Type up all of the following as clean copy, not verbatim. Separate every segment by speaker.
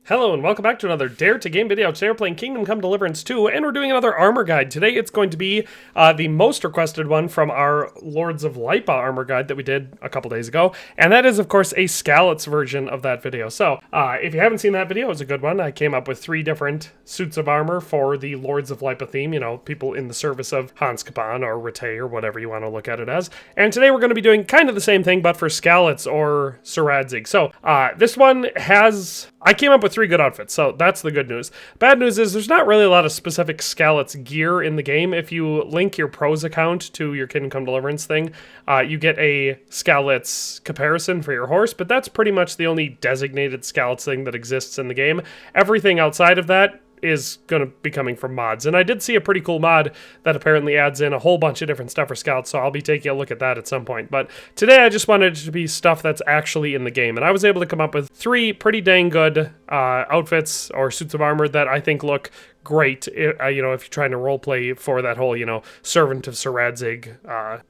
Speaker 1: Hello and welcome back to another Dare to Game video. Today we're playing Kingdom Come Deliverance 2 and we're doing another armor guide. Today it's going to be the most requested one from our Lords of Lipa armor guide that we did a couple days ago. And that is of course a Skalitz version of that video. So if you haven't seen that video, it's a good one. I came up with 3 different suits of armor for the Lords of Lipa theme. You know, people in the service of House Kobyla or Rate or whatever you want to look at it as. And today we're going to be doing kind of the same thing but for Skalitz or Sir Radzig. So this one has... I came up with 3 good outfits, so that's the good news. Bad news is there's not really a lot of specific Skalitz gear in the game. If you link your pros account to your Kingdom Come Deliverance thing, you get a Skalitz caparison for your horse, but that's pretty much the only designated Skalitz thing that exists in the game. Everything outside of that is going to be coming from mods. And I did see a pretty cool mod that apparently adds in a whole bunch of different stuff for Scouts, so I'll be taking a look at that at some point. But today I just wanted it to be stuff that's actually in the game. And I was able to come up with 3 pretty dang good outfits or suits of armor that I think look great, you know, if you're trying to roleplay for that whole, you know, servant of Sir Radzig,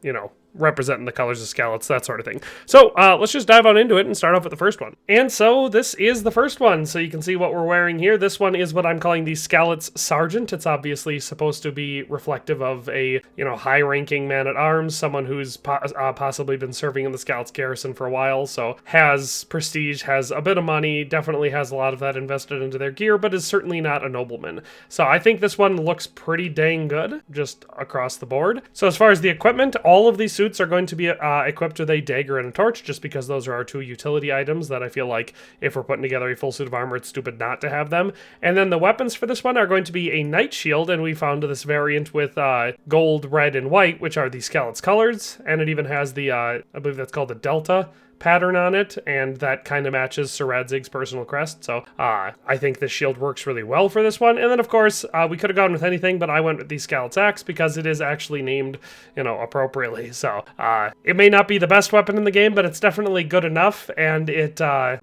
Speaker 1: you know, representing the colors of Skalitz, that sort of thing. So let's just dive on into it and start off with the first one. And so this is the first one. So you can see what we're wearing here. This one is what I'm calling the Skalitz Sergeant. It's obviously supposed to be reflective of a, you know, high-ranking man-at-arms, someone who's possibly been serving in the Skalitz garrison for a while, so has prestige, has a bit of money, definitely has a lot of that invested into their gear, but is certainly not a nobleman. So I think this one looks pretty dang good, just across the board. So as far as the equipment, all of these suits are going to be equipped with a dagger and a torch, just because those are our 2 utility items that I feel like if we're putting together a full suit of armor, it's stupid not to have them. And then the weapons for this one are going to be a knight shield, and we found this variant with gold, red, and white, which are the Skalitz colors, and it even has the, I believe that's called the Delta pattern on it, and that kind of matches Sir Radzig's personal crest, so I think this shield works really well for this one. And then of course we could have gone with anything, but I went with the Skalitz axe because it is actually named, you know, appropriately. So it may not be the best weapon in the game, but it's definitely good enough, and it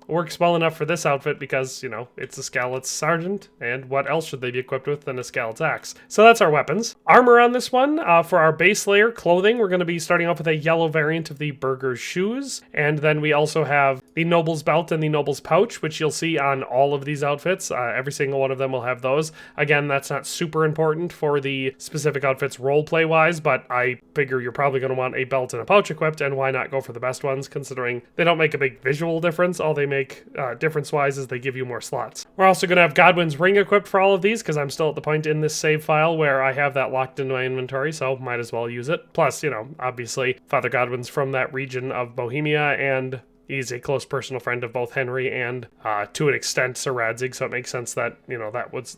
Speaker 1: works well enough for this outfit because, you know, it's a Skalitz Sergeant, and what else should they be equipped with than a Skalitz axe? So that's our weapons. Armor on this one, for our base layer clothing, we're going to be starting off with a yellow variant of the Burger's shoes, and then we also have the Noble's belt and the Noble's pouch, which you'll see on all of these outfits. Every single one of them will have those. Again, that's not super important for the specific outfits roleplay wise, but I figure you're probably going to want a belt and a pouch equipped, and why not go for the best ones, considering they don't make a big visual difference. All they make difference wise is they give you more slots. We're also going to have Godwin's ring equipped for all of these, because I'm still at the point in this save file where I have that locked into my inventory, so might as well use it. Plus, you know, obviously Father Godwin's from that region of Bohemia, and he's a close personal friend of both Henry and, to an extent, Sir Radzig, so it makes sense that, you know,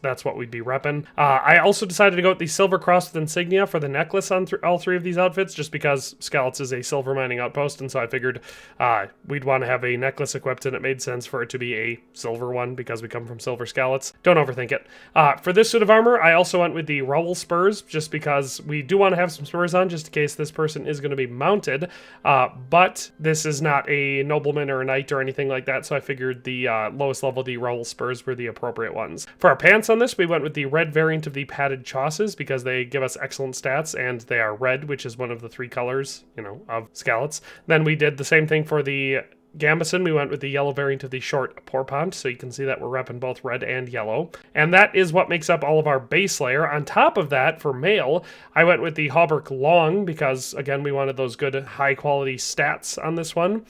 Speaker 1: that's what we'd be repping. I also decided to go with the silver cross with insignia for the necklace on all 3 of these outfits, just because Skalitz is a silver mining outpost, and so I figured we'd want to have a necklace equipped, and it made sense for it to be a silver one because we come from Silver Skalitz. Don't overthink it. For this suit of armor, I also went with the rowel spurs, just because we do want to have some spurs on, just in case this person is going to be mounted, but this is not a nobleman or a knight or anything like that, so I figured the lowest level D rowel spurs were the appropriate ones. For our pants on this, we went with the red variant of the padded chausses because they give us excellent stats, and they are red, which is one of the 3 colors, you know, of Skalitz. Then we did the same thing for the gambeson. We went with the yellow variant of the short pourpoint, so you can see that we're repping both red and yellow. And that is what makes up all of our base layer. On top of that, for mail, I went with the hauberk long because, again, we wanted those good high-quality stats on this one.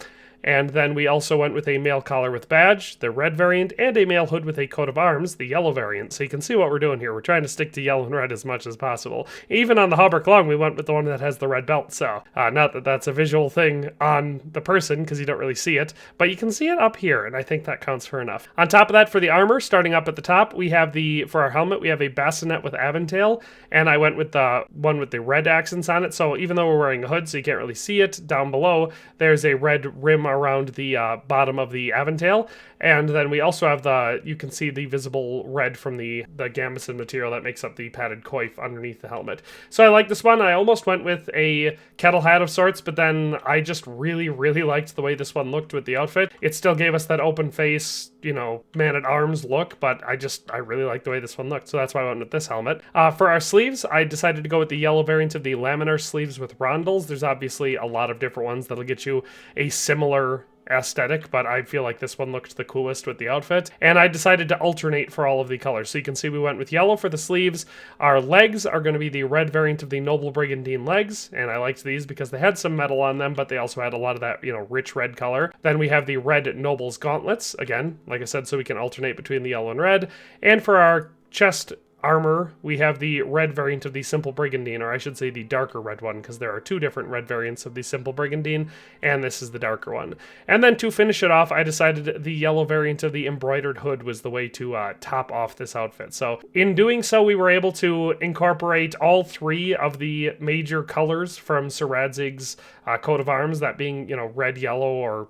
Speaker 1: And then we also went with a mail collar with badge, the red variant, and a mail hood with a coat of arms, the yellow variant. So you can see what we're doing here. We're trying to stick to yellow and red as much as possible. Even on the hauberk long, we went with the one that has the red belt. So not that that's a visual thing on the person, because you don't really see it, but you can see it up here, and I think that counts for enough. On top of that, for the armor, starting up at the top, we have for our helmet, we have a bassinet with aventail, and I went with the one with the red accents on it. So even though we're wearing a hood, so you can't really see it, down below, there's a red rim around the bottom of the aventail, and then we also have you can see the visible red from the gambeson material that makes up the padded coif underneath the helmet. So I like this one. I almost went with a kettle hat of sorts, but then I just really, really liked the way this one looked with the outfit. It still gave us that open face, you know, man-at-arms look, but I really like the way this one looked, so that's why I went with this helmet. For our sleeves, I decided to go with the yellow variant of the laminar sleeves with rondels. There's obviously a lot of different ones that'll get you a similar aesthetic, but I feel like this one looked the coolest with the outfit. And I decided to alternate for all of the colors. So you can see we went with yellow for the sleeves. Our legs are going to be the red variant of the Noble Brigandine legs, and I liked these because they had some metal on them, but they also had a lot of that, rich red color. Then we have the red Noble's gauntlets, again, like I said, so we can alternate between the yellow and red. And for our chest armor, we have the red variant of the Simple Brigandine, or I should say the darker red one, because there are two different red variants of the Simple Brigandine, and this is the darker one. And then to finish it off, I decided the yellow variant of the Embroidered Hood was the way to top off this outfit. So in doing so, we were able to incorporate all three of the major colors from Sir Radzig's coat of arms, that being, red, yellow or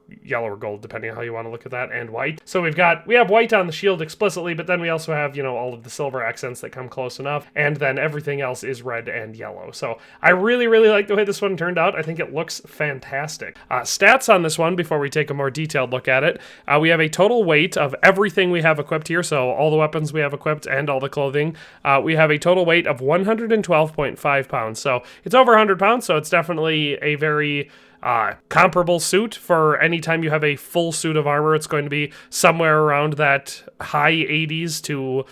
Speaker 1: gold, depending on how you want to look at that, and white. So we have white on the shield explicitly, but then we also have, all of the silver accents that come close enough, and then everything else is red and yellow. So I really, really like the way this one turned out. I think it looks fantastic. Stats on this one, before we take a more detailed look at it, we have a total weight of everything we have equipped here, so all the weapons we have equipped and all the clothing. We have a total weight of 112.5 pounds, so it's over 100 pounds, so it's definitely a very comparable suit. For any time you have a full suit of armor, it's going to be somewhere around that high 80s to,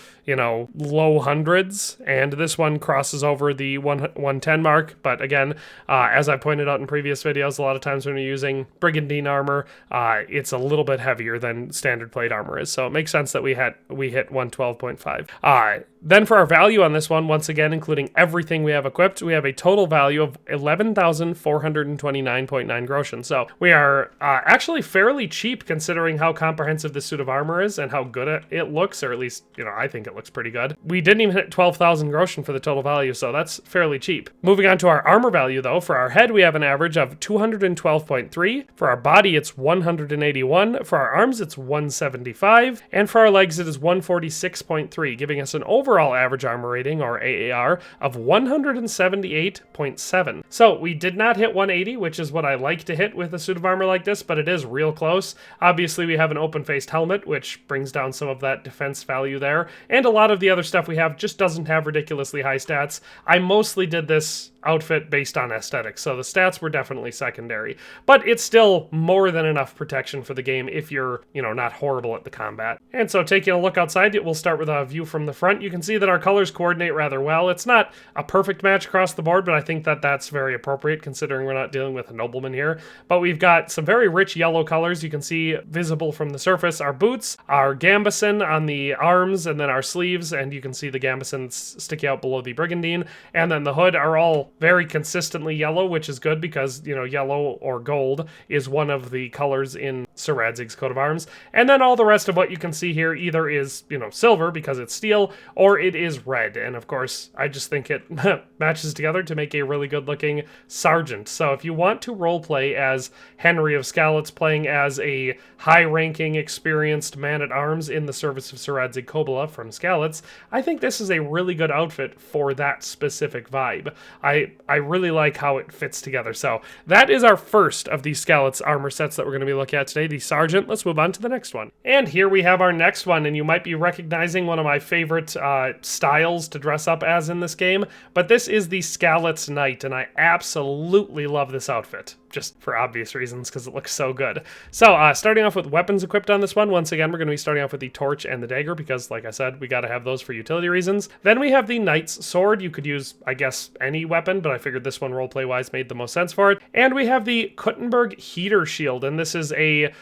Speaker 1: low hundreds. And this one crosses over the 110 mark. But again, as I pointed out in previous videos, a lot of times when you're using Brigandine armor, it's a little bit heavier than standard plate armor is. So it makes sense that we hit 112.5. Then for our value on this one, once again, including everything we have equipped, we have a total value of 11,429.9 groschen. So we are actually fairly cheap considering how comprehensive this suit of armor is and how good it looks, or at least, I think it looks pretty good. We didn't even hit 12,000 groschen for the total value, so that's fairly cheap. Moving on to our armor value, though, for our head, we have an average of 212.3. For our body, it's 181. For our arms, it's 175. And for our legs, it is 146.3, giving us an overall average armor rating, or AAR, of 178.7. So we did not hit 180, which is what I like to hit with a suit of armor like this, but it is real close. Obviously, we have an open-faced helmet, which brings down some of that defense value there, and a lot of the other stuff we have just doesn't have ridiculously high stats. I mostly did this outfit based on aesthetics, so the stats were definitely secondary, but it's still more than enough protection for the game if you're, not horrible at the combat. And so taking a look outside, we'll start with a view from the front. You can see that our colors coordinate rather well. It's not a perfect match across the board, but I think that that's very appropriate considering we're not dealing with a nobleman here. But we've got some very rich yellow colors you can see visible from the surface. Our boots, our gambeson on the arms, and then our sleeves, and you can see the gambeson sticking out below the brigandine, and then the hood are all very consistently yellow, which is good because, yellow or gold is one of the colors in Sir Radzig's coat of arms. And then all the rest of what you can see here either is, silver because it's steel, or it is red. And of course, I just think it matches together to make a really good looking sergeant. So if you want to roleplay as Henry of Skalitz, playing as a high-ranking, experienced man-at-arms in the service of Sir Radzig Kobyla from Skalitz, I think this is a really good outfit for that specific vibe. I really like how it fits together. So that is our first of these Skalitz armor sets that we're going to be looking at today, the Sergeant. Let's move on to the next one. And here we have our next one, and you might be recognizing one of my favorite styles to dress up as in this game, but this is the Skalitz Knight, and I absolutely love this outfit, just for obvious reasons because it looks so good. So starting off with weapons equipped on this one, once again, we're going to be starting off with the torch and the dagger because, like I said, we got to have those for utility reasons. Then we have the knight's sword. You could use, I guess, any weapon, but I figured this one roleplay-wise made the most sense for it. And we have the Kuttenberg heater shield, and this is a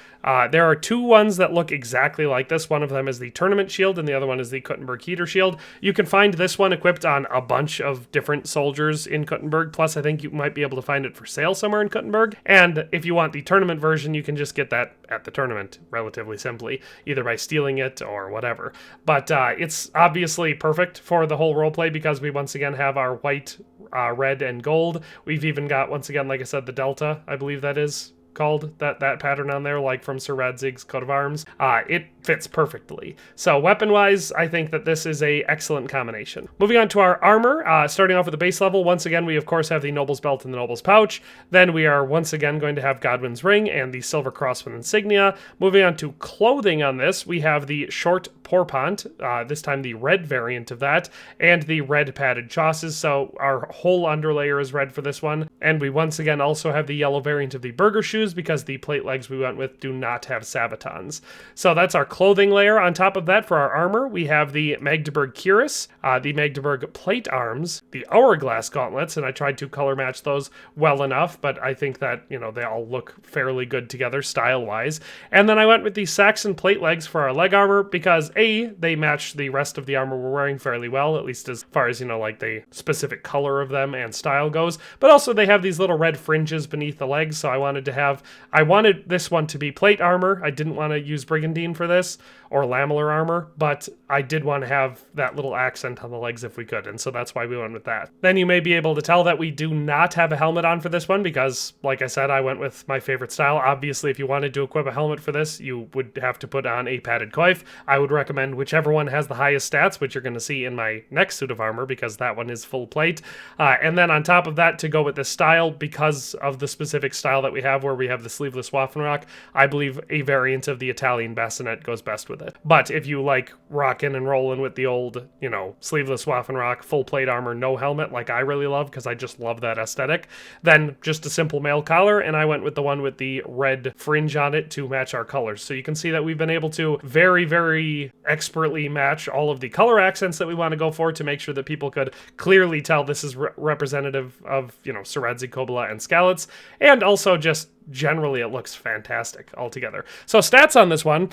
Speaker 1: there are two ones that look exactly like this. One of them is the tournament shield, and the other one is the Kuttenberg heater shield. You can find this one equipped on a bunch of different soldiers in Kuttenberg, plus I think you might be able to find it for sale somewhere in Kuttenberg. And if you want the tournament version, you can just get that at the tournament relatively simply, either by stealing it or whatever. But it's obviously perfect for the whole roleplay because we once again have our white, red, and gold. We've even got, once again, like I said, the Delta, I believe that is called, that pattern on there, like from Sir Radzig's coat of arms. It fits perfectly. So weapon-wise, I think that this is a excellent combination. Moving on to our armor, starting off with the base level, once again, we of course have the Noble's Belt and the Noble's Pouch. Then we are once again going to have Godwin's Ring and the Silver Crossman insignia. Moving on to clothing on this, we have the short pourpont, this time the red variant of that, and the red padded chausses, so our whole underlayer is red for this one. And we once again also have the yellow variant of the burger shoes because the plate legs we went with do not have sabatons. So that's our clothing layer. On top of that, for our armor, we have the Magdeburg cuirass, the Magdeburg plate arms, the hourglass gauntlets, and I tried to color match those well enough, but I think that, you know, they all look fairly good together style-wise. And then I went with the Saxon plate legs for our leg armor because A, they match the rest of the armor we're wearing fairly well, at least as far as, you know, like the specific color of them and style goes, but also they have these little red fringes beneath the legs, so I wanted this one to be plate armor. I didn't want to use brigandine for this, or lamellar armor, but I did want to have that little accent on the legs if we could, and so that's why we went with that. Then you may be able to tell that we do not have a helmet on for this one because, like I said, I went with my favorite style. Obviously, if you wanted to equip a helmet for this, you would have to put on a padded coif. I would recommend whichever one has the highest stats, which you're going to see in my next suit of armor because that one is full plate. And then on top of that, to go with this style, because of the specific style that we have where we have the sleeveless Waffenrock, I believe a variant of the Italian bassinet goes best with it. But if you like rocking and rolling with the old, you know, sleeveless Waffenrock, full plate armor, no helmet, like I really love because I just love that aesthetic, then just a simple mail collar, and I went with the one with the red fringe on it to match our colors. So you can see that we've been able to very, very expertly match all of the color accents that we want to go for to make sure that people could clearly tell this is representative of, you know, Sir Radzig Kobyla and Skalitz, and also just generally it looks fantastic altogether. So stats on this one,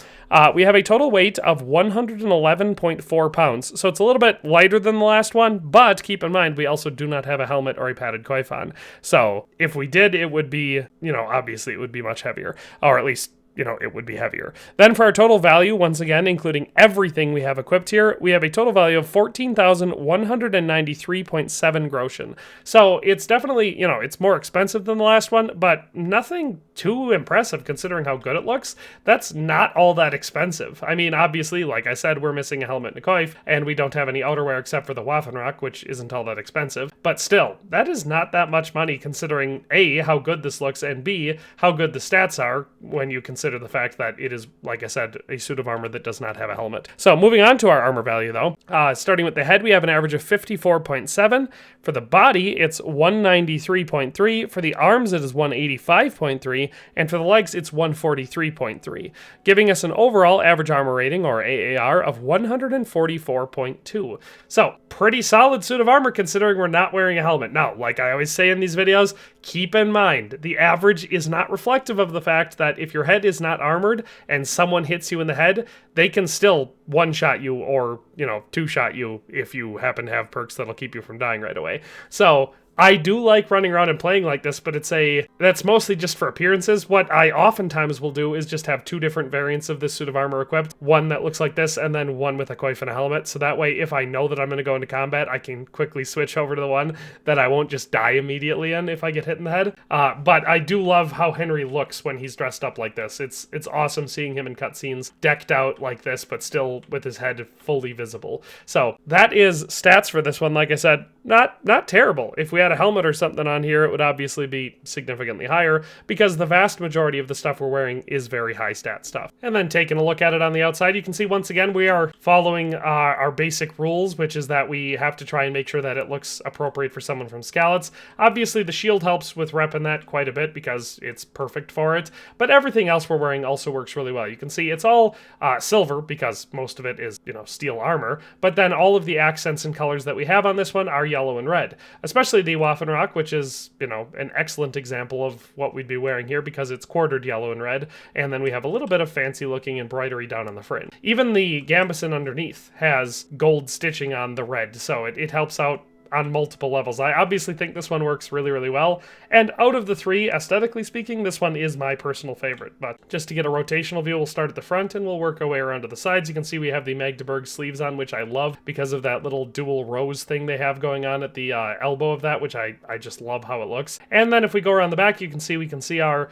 Speaker 1: we have a total weight of 111.4 pounds. So it's a little bit lighter than the last one, but keep in mind, we also do not have a helmet or a padded coif on. So if we did, it would be, you know, obviously it would be much heavier, or at least, you know, it would be heavier. Then for our total value, once again, including everything we have equipped here, we have a total value of 14,193.7 groschen. So it's definitely, you know, it's more expensive than the last one, but nothing too impressive considering how good it looks. That's not all that expensive. I mean, obviously, like I said, we're missing a helmet and a coif, and we don't have any outerwear except for the Waffenrock, which isn't all that expensive. But still, that is not that much money considering A, how good this looks, and B, how good the stats are when you consider the fact that it is, like I said, a suit of armor that does not have a helmet. So moving on to our armor value though, starting with the head, we have an average of 54.7. For the body, it's 193.3. For the arms, it is 185.3. And for the legs, it's 143.3, giving us an overall average armor rating, or AAR, of 144.2. So pretty solid suit of armor considering we're not wearing a helmet. Now, like I always say in these videos, keep in mind, the average is not reflective of the fact that if your head is not armored and someone hits you in the head, they can still one-shot you or, you know, two-shot you if you happen to have perks that'll keep you from dying right away. So I do like running around and playing like this, but that's mostly just for appearances. What I oftentimes will do is just have two different variants of this suit of armor equipped. One that looks like this, and then one with a coif and a helmet. So that way, if I know that I'm going to go into combat, I can quickly switch over to the one that I won't just die immediately in if I get hit in the head. But I do love how Henry looks when he's dressed up like this. It's awesome seeing him in cutscenes decked out like this, but still with his head fully visible. So that is stats for this one. Like I said, not terrible. If we had a helmet or something on here, it would obviously be significantly higher because the vast majority of the stuff we're wearing is very high stat stuff. And then taking a look at it on the outside, you can see once again we are following our basic rules, which is that we have to try and make sure that it looks appropriate for someone from Skalitz. Obviously the shield helps with repping that quite a bit because it's perfect for it, but everything else we're wearing also works really well. You can see it's all silver because most of it is, you know, steel armor, but then all of the accents and colors that we have on this one are yellow and red, especially the Waffenrock, which is, you know, an excellent example of what we'd be wearing here because it's quartered yellow and red, and then we have a little bit of fancy looking embroidery down on the fringe. Even the gambeson underneath has gold stitching on the red, so it helps out on multiple levels. I obviously think this one works really, really well. And out of the three, aesthetically speaking, this one is my personal favorite. But just to get a rotational view, we'll start at the front and we'll work our way around to the sides. You can see we have the Magdeburg sleeves on, which I love because of that little dual rose thing they have going on at the elbow of that, which I just love how it looks. And then if we go around the back, we can see our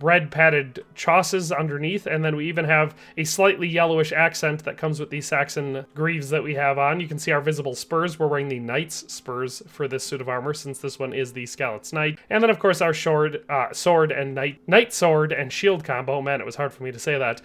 Speaker 1: red padded chausses underneath, and then we even have a slightly yellowish accent that comes with the Saxon greaves that we have on. You can see our visible spurs. We're wearing the Knight Knight's spurs for this suit of armor, since this one is the Skalitz Knight. And then, of course, our sword and knight sword and shield combo. Man, it was hard for me to say that.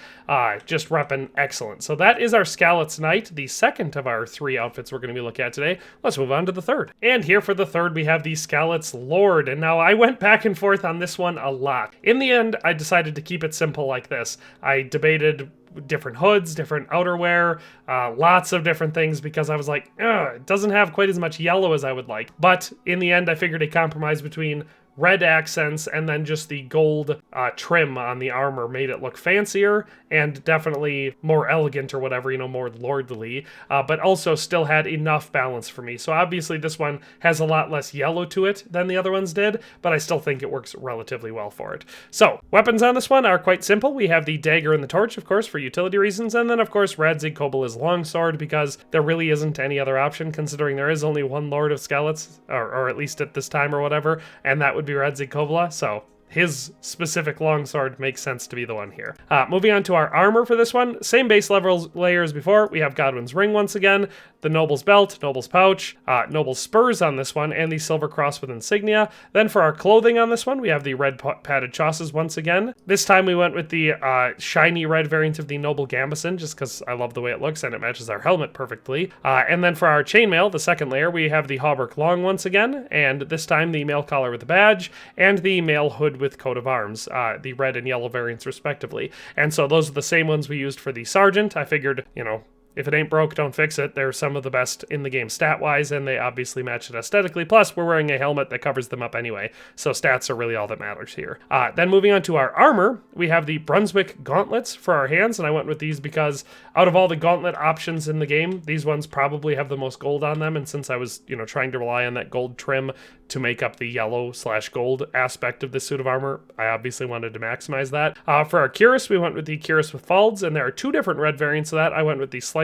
Speaker 1: Just repping excellent. So that is our Skalitz Knight, the second of our 3 outfits we're going to be looking at today. Let's move on to the third. And here for the third, we have the Skalitz Lord. And now I went back and forth on this one a lot. In the end, I decided to keep it simple like this. I debated different hoods, different outerwear, lots of different things, because I was like, it doesn't have quite as much yellow as I would like. But in the end, I figured a compromise between red accents and then just the gold trim on the armor made it look fancier and definitely more elegant or whatever, you know, more lordly, but also still had enough balance for me. So obviously this one has a lot less yellow to it than the other ones did, but I still think it works relatively well for it. So weapons on this one are quite simple. We have the dagger and the torch, of course, for utility reasons, and then of course Radzig Kobyla's longsword, because there really isn't any other option, considering there is only one Lord of Skalitz, or at least at this time or whatever, and that would be Radzig Kobyla, so his specific longsword makes sense to be the one here. Moving on to our armor for this one, same base level layer as before. We have Godwin's ring once again, the Noble's belt, Noble's pouch, Noble's spurs on this one, and the silver cross with insignia. Then for our clothing on this one, we have the red padded chausses once again. This time we went with the shiny red variant of the Noble gambeson, just because I love the way it looks and it matches our helmet perfectly. And then for our chainmail, the second layer, we have the hauberk long once again, and this time the mail collar with the badge, and the mail hood with coat of arms, the red and yellow variants respectively. And so those are the same ones we used for the sergeant. I figured, you know, if it ain't broke, don't fix it. They're some of the best in the game stat-wise, and they obviously match it aesthetically. Plus, we're wearing a helmet that covers them up anyway, so stats are really all that matters here. Then moving on to our armor, we have the Brunswick gauntlets for our hands, and I went with these because out of all the gauntlet options in the game, these ones probably have the most gold on them, and since I was, you know, trying to rely on that gold trim to make up the yellow/gold aspect of this suit of armor, I obviously wanted to maximize that. For our cuirass, we went with the cuirass with folds, and there are 2 different red variants of that. I went with the slightly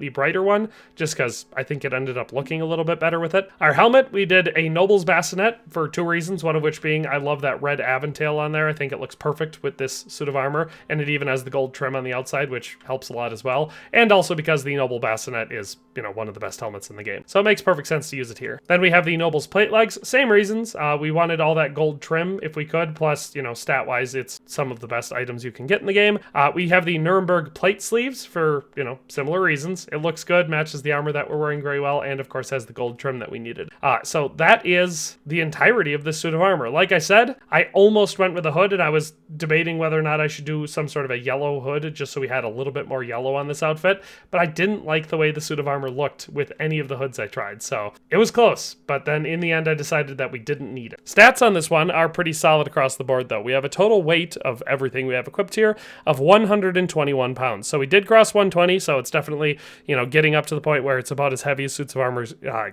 Speaker 1: brighter one, just because I think it ended up looking a little bit better with it. Our helmet, we did a Noble's bassinet for 2 reasons, one of which being I love that red aventail on there. I think it looks perfect with this suit of armor, and it even has the gold trim on the outside, which helps a lot as well. And also because the Noble bassinet is, you know, one of the best helmets in the game. So it makes perfect sense to use it here. Then we have the Noble's plate legs, same reasons. We wanted all that gold trim if we could, plus, you know, stat-wise, it's some of the best items you can get in the game. We have the Nuremberg plate sleeves for, you know, similar reasons. It looks good, matches the armor that we're wearing very well, and of course has the gold trim that we needed. So that is the entirety of this suit of armor. Like I said, I almost went with a hood, and I was debating whether or not I should do some sort of a yellow hood, just so we had a little bit more yellow on this outfit, but I didn't like the way the suit of armor looked with any of the hoods I tried, so it was close, but then in the end I decided that we didn't need it. Stats on this one are pretty solid across the board, though. We have a total weight of everything we have equipped here of 121 pounds, so we did cross 120, so it's definitely, you know, getting up to the point where it's about as heavy as suits of armor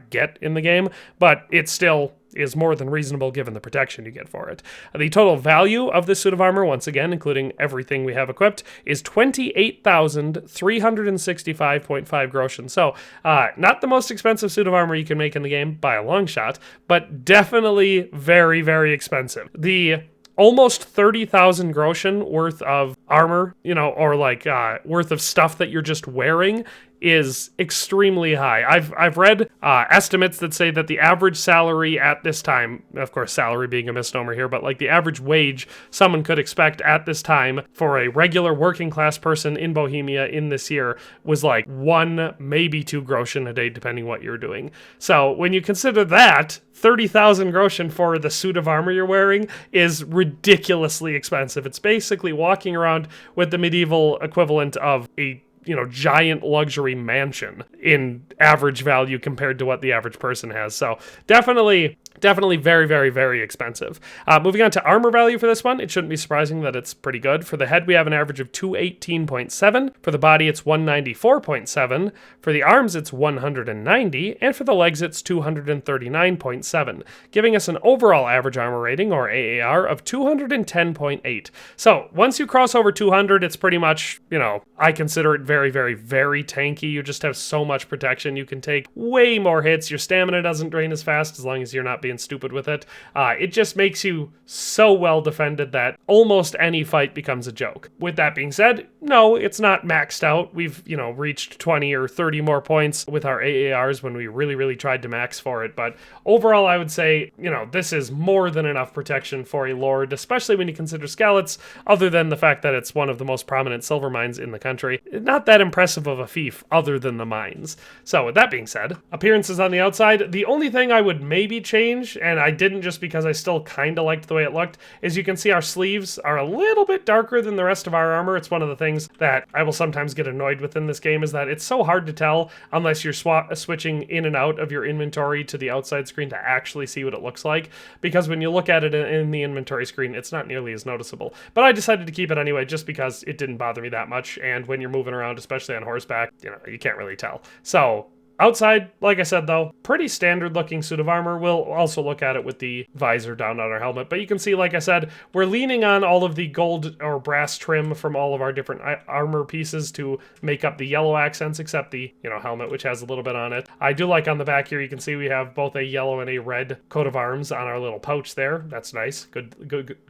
Speaker 1: get in the game, but it still is more than reasonable given the protection you get for it. The total value of this suit of armor, once again, including everything we have equipped, is 28,365.5 groschen. So, not the most expensive suit of armor you can make in the game by a long shot, but definitely very, very expensive. The almost 30,000 groschen worth of armor, you know, or like worth of stuff that you're just wearing is extremely high. I've read estimates that say that the average salary at this time, of course salary being a misnomer here, but like the average wage someone could expect at this time for a regular working class person in Bohemia in this year was like 1, maybe 2 groschen a day, depending what you're doing. So when you consider that, 30,000 groschen for the suit of armor you're wearing is ridiculously expensive. It's basically walking around with the medieval equivalent of a, you know, giant luxury mansion in average value compared to what the average person has. So definitely very, very, very expensive. Moving on to armor value for this one, it shouldn't be surprising that it's pretty good. For the head, we have an average of 218.7. For the body, it's 194.7. For the arms, it's 190. And for the legs, it's 239.7, giving us an overall average armor rating, or AAR, of 210.8. So once you cross over 200, it's pretty much, you know, I consider it very, very, very tanky. You just have so much protection. You can take way more hits. Your stamina doesn't drain as fast as long as you're not being being stupid with it. It just makes you so well defended that almost any fight becomes a joke. With that being said, no, it's not maxed out. We've, reached 20 or 30 more points with our AARs when we really tried to max for it. But overall, I would say, this is more than enough protection for a Lord, especially when you consider Skalitz, other than the fact that it's one of the most prominent silver mines in the country. Not that impressive of a fief, other than the mines. So with that being said, appearances on the outside, the only thing I would maybe change, and I didn't just because I still kind of liked the way it looked, is you can see our sleeves are a little bit darker than the rest of our armor. It's one of the things that I will sometimes get annoyed with in this game, is that it's so hard to tell unless you're switching in and out of your inventory to the outside screen to actually see what it looks like, because when you look at it in the inventory screen, it's not nearly as noticeable. But I decided to keep it anyway just because it didn't bother me that much, and when you're moving around, especially on horseback, you can't really tell. So outside, like I said though, pretty standard looking suit of armor. We'll also look at it with the visor down on our helmet, but you can see, like I said, we're leaning on all of the gold or brass trim from all of our different armor pieces to make up the yellow accents, except the, helmet, which has a little bit on it. I do like on the back here, you can see we have both a yellow and a red coat of arms on our little pouch there. That's nice. Good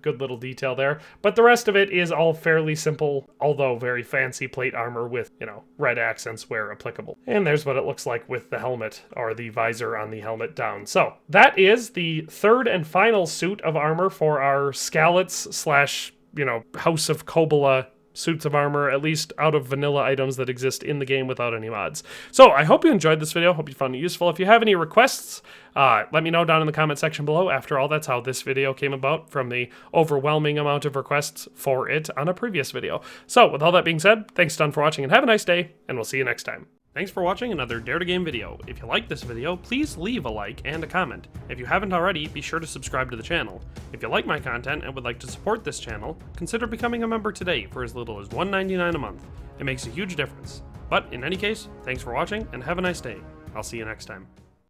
Speaker 1: little detail there. But the rest of it is all fairly simple, although very fancy plate armor with, red accents where applicable. And there's what it looks like with the helmet, or the visor on the helmet down. So that is the third and final suit of armor for our Skalitz / House of Kobyla suits of armor, at least out of vanilla items that exist in the game without any mods. So I hope you enjoyed this video. Hope you found it useful. If you have any requests, let me know down in the comment section below. After all, that's how this video came about, from the overwhelming amount of requests for it on a previous video. So with all that being said, thanks a ton for watching and have a nice day, and we'll see you next time. Thanks for watching another Dare to Game video. If you liked this video, please leave a like and a comment. If you haven't already, be sure to subscribe to the channel. If you like my content and would like to support this channel, consider becoming a member today for as little as $1.99 a month. It makes a huge difference. But in any case, thanks for watching and have a nice day. I'll see you next time.